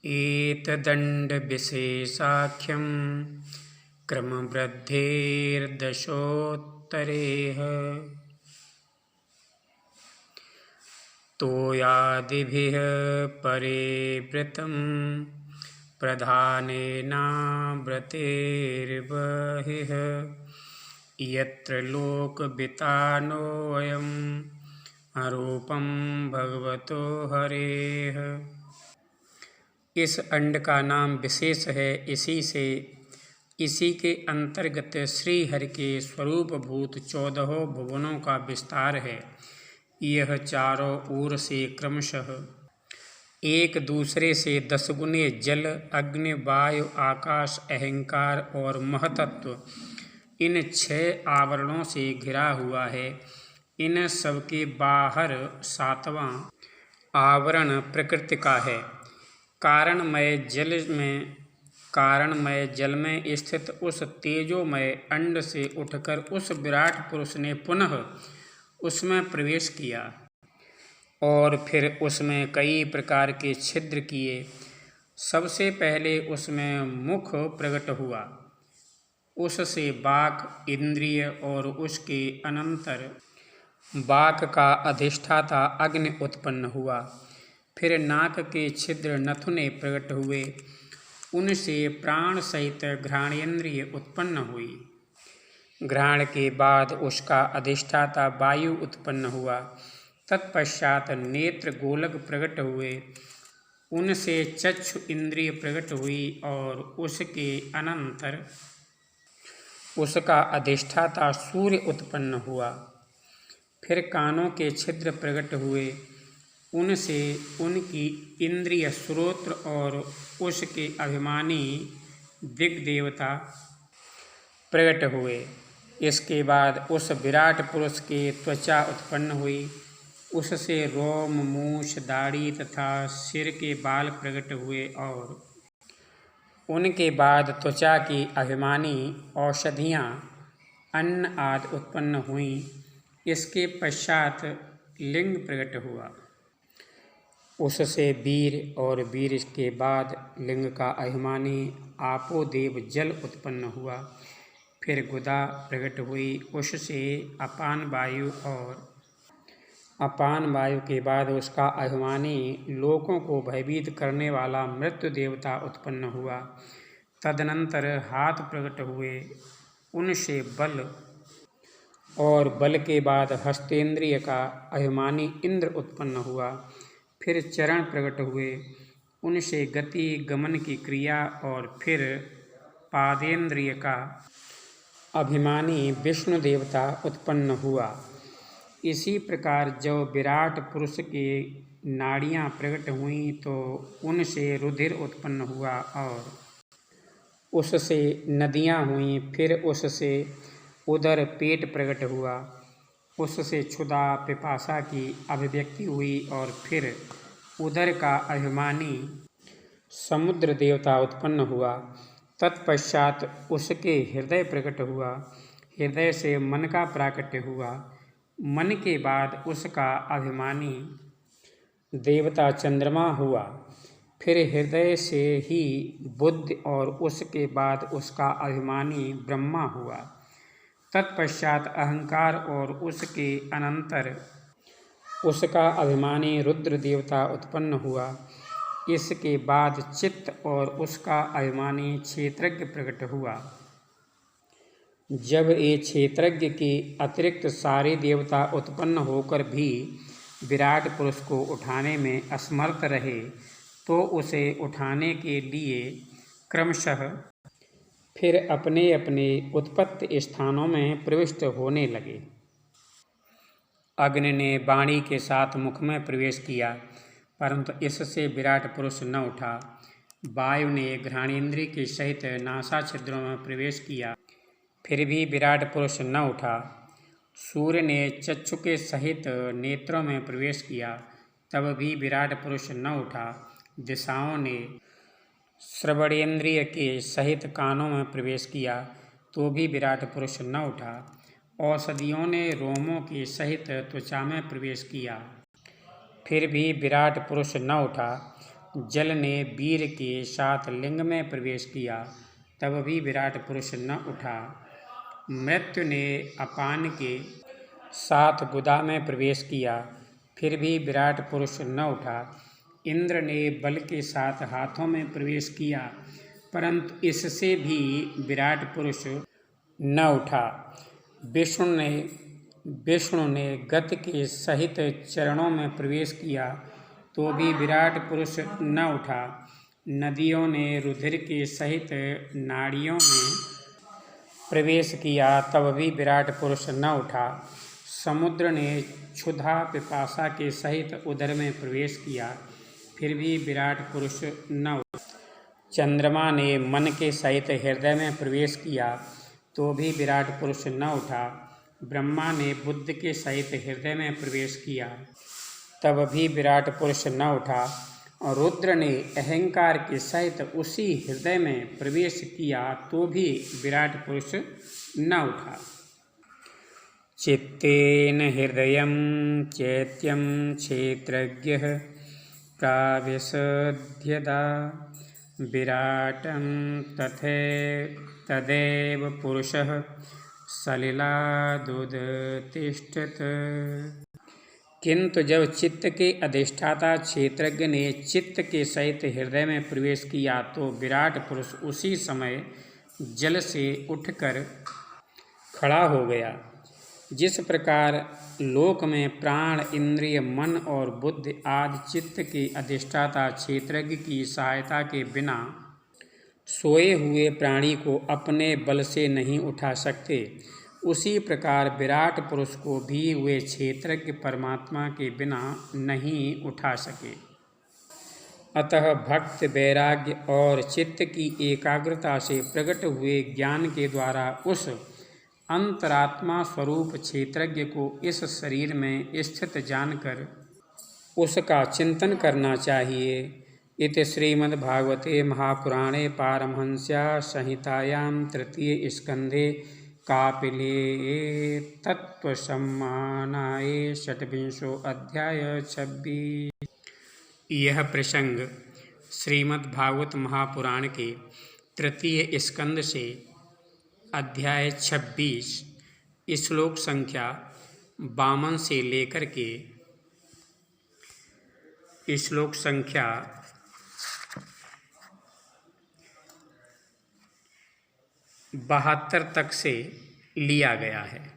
एतदण्डविशेषाख्यं क्रमवृद्धेर्दशोत्तरैः तोयादिभिः परिवृतं प्रधानेनाव्रतैर्बहिः यत्र लोकवितानोऽयम् अरूपं भगवतो हरेः। इस अंड का नाम विशेष है, इसी के अंतर्गत श्री हरि के स्वरूप भूत 14 भुवनों का विस्तार है। यह चारों ओर से क्रमशः एक दूसरे से 10 गुने जल, अग्नि, वायु, आकाश, अहंकार और महतत्व इन 6 आवरणों से घिरा हुआ है। इन सबके बाहर 7वां आवरण प्रकृति का है। कारणमय जल में स्थित उस तेजोमय अंड से उठकर उस विराट पुरुष ने पुनः उसमें प्रवेश किया और फिर उसमें कई प्रकार के छिद्र किए। सबसे पहले उसमें मुख प्रकट हुआ, उससे वाक् इंद्रिय और उसके अनंतर वाक् का अधिष्ठाता अग्नि उत्पन्न हुआ। फिर नाक के छिद्र नथुने प्रकट हुए, उनसे प्राण सहित घ्राणेन्द्रिय उत्पन्न हुई। घ्राण के बाद उसका अधिष्ठाता वायु उत्पन्न हुआ। तत्पश्चात नेत्र गोलक प्रकट हुए, उनसे चक्षु इंद्रिय प्रकट हुई और उसके अनंतर उसका अधिष्ठाता सूर्य उत्पन्न हुआ। फिर कानों के छिद्र प्रकट हुए, उनसे उनकी इंद्रिय श्रोत्र और उसके अभिमानी दिग्देवता प्रकट हुए। इसके बाद उस विराट पुरुष के त्वचा उत्पन्न हुई, उससे रोम, मूछ, दाढ़ी तथा सिर के बाल प्रकट हुए और उनके बाद त्वचा की अभिमानी औषधियाँ, अन्न आदि उत्पन्न हुईं। इसके पश्चात लिंग प्रकट हुआ, उससे वीर और वीर के बाद लिंग का अभिमानी आपोदेव जल उत्पन्न हुआ। फिर गुदा प्रकट हुई, उससे अपान वायु और अपान वायु के बाद उसका अभिमानी लोकों को भयभीत करने वाला मृत्यु देवता उत्पन्न हुआ। तदनंतर हाथ प्रकट हुए, उनसे बल और बल के बाद हस्तेंद्रिय का अभिमानी इंद्र उत्पन्न हुआ। फिर चरण प्रकट हुए, उनसे गति गमन की क्रिया और फिर पादेंद्रिय का अभिमानी विष्णु देवता उत्पन्न हुआ। इसी प्रकार जब विराट पुरुष के नाड़ियाँ प्रकट हुईं तो उनसे रुधिर उत्पन्न हुआ और उससे नदियाँ हुईं। फिर उससे उदर पेट प्रकट हुआ, उससे क्षुधा पिपासा की अभिव्यक्ति हुई और फिर उदर का अभिमानी समुद्र देवता उत्पन्न हुआ। तत्पश्चात उसके हृदय प्रकट हुआ, हृदय से मन का प्राकट्य हुआ। मन के बाद उसका अभिमानी देवता चंद्रमा हुआ। फिर हृदय से ही बुद्धि और उसके बाद उसका अभिमानी ब्रह्मा हुआ। तत्पश्चात अहंकार और उसके अनंतर उसका अभिमानी रुद्र देवता उत्पन्न हुआ। इसके बाद चित्त और उसका अभिमानी क्षेत्रज्ञ प्रकट हुआ। जब ये क्षेत्रज्ञ के अतिरिक्त सारे देवता उत्पन्न होकर भी विराट पुरुष को उठाने में असमर्थ रहे तो उसे उठाने के लिए क्रमशः फिर अपने अपने उत्पत्ति स्थानों में प्रविष्ट होने लगे। अग्नि ने वाणी के साथ मुख में प्रवेश किया, परंतु इससे विराट पुरुष न उठा। वायु ने घ्राणेन्द्रिय के सहित नासा छिद्रों में प्रवेश किया, फिर भी विराट पुरुष न उठा। सूर्य ने चक्षु के सहित नेत्रों में प्रवेश किया, तब भी विराट पुरुष न उठा। दिशाओं ने श्रवणेन्द्रिय के सहित कानों में प्रवेश किया, तो भी विराट पुरुष न उठा। औषधियों ने रोमों के सहित त्वचा में प्रवेश किया, फिर भी विराट पुरुष न उठा। जल ने वीर के साथ लिंग में प्रवेश किया तब भी विराट पुरुष न उठा। मृत्यु ने अपान के साथ गुदा में प्रवेश किया फिर भी विराट पुरुष न उठा। इंद्र ने बल के साथ हाथों में प्रवेश किया परंतु इससे भी विराट पुरुष न उठा। विष्णु ने गति के सहित चरणों में प्रवेश किया तो भी विराट पुरुष न उठा। नदियों ने रुधिर के सहित नाड़ियों में प्रवेश किया तब भी विराट पुरुष न उठा। समुद्र ने क्षुधा पिपासा के सहित उदर में प्रवेश किया फिर भी विराट पुरुष न उठा। चंद्रमा ने मन के सहित हृदय में प्रवेश किया तो भी विराट पुरुष न उठा। ब्रह्मा ने बुद्ध के सहित हृदय में प्रवेश किया तब भी विराट पुरुष न उठा। और रुद्र ने अहंकार के सहित उसी हृदय में प्रवेश किया तो भी विराट पुरुष न उठा। चित्तेन हृदयं चैत्यं क्षेत्रज्ञः प्राविशद्यदा विराटं तदेव पुरुषः सलिलादुत्तिष्ठत्। किंतु जब चित्त के अधिष्ठाता क्षेत्रज्ञ ने चित्त के सहित हृदय में प्रवेश किया तो विराट पुरुष उसी समय जल से उठकर खड़ा हो गया। जिस प्रकार लोक में प्राण इंद्रिय मन और बुद्धि आदि चित्त के अधिष्ठाता क्षेत्रज्ञ की सहायता के बिना सोए हुए प्राणी को अपने बल से नहीं उठा सकते उसी प्रकार विराट पुरुष को भी वे क्षेत्रज्ञ परमात्मा के बिना नहीं उठा सके। अतः भक्त वैराग्य और चित्त की एकाग्रता से प्रकट हुए ज्ञान के द्वारा उस अंतरात्मा स्वरूप क्षेत्रज्ञ को इस शरीर में स्थित जानकर उसका चिंतन करना चाहिए। इति श्रीमद्भागवते महापुराणे पारमहंस्यां संहितायां तृतीये स्कंधे कापिले तत्त्वसम्मानाय षट्विंशो अध्याय 26। यह प्रसंग श्रीमद्भागवत महापुराण के तृतीय स्कंद से अध्याय 26 श्लोक संख्या 52 से लेकर के श्लोक संख्या 72 तक से लिया गया है।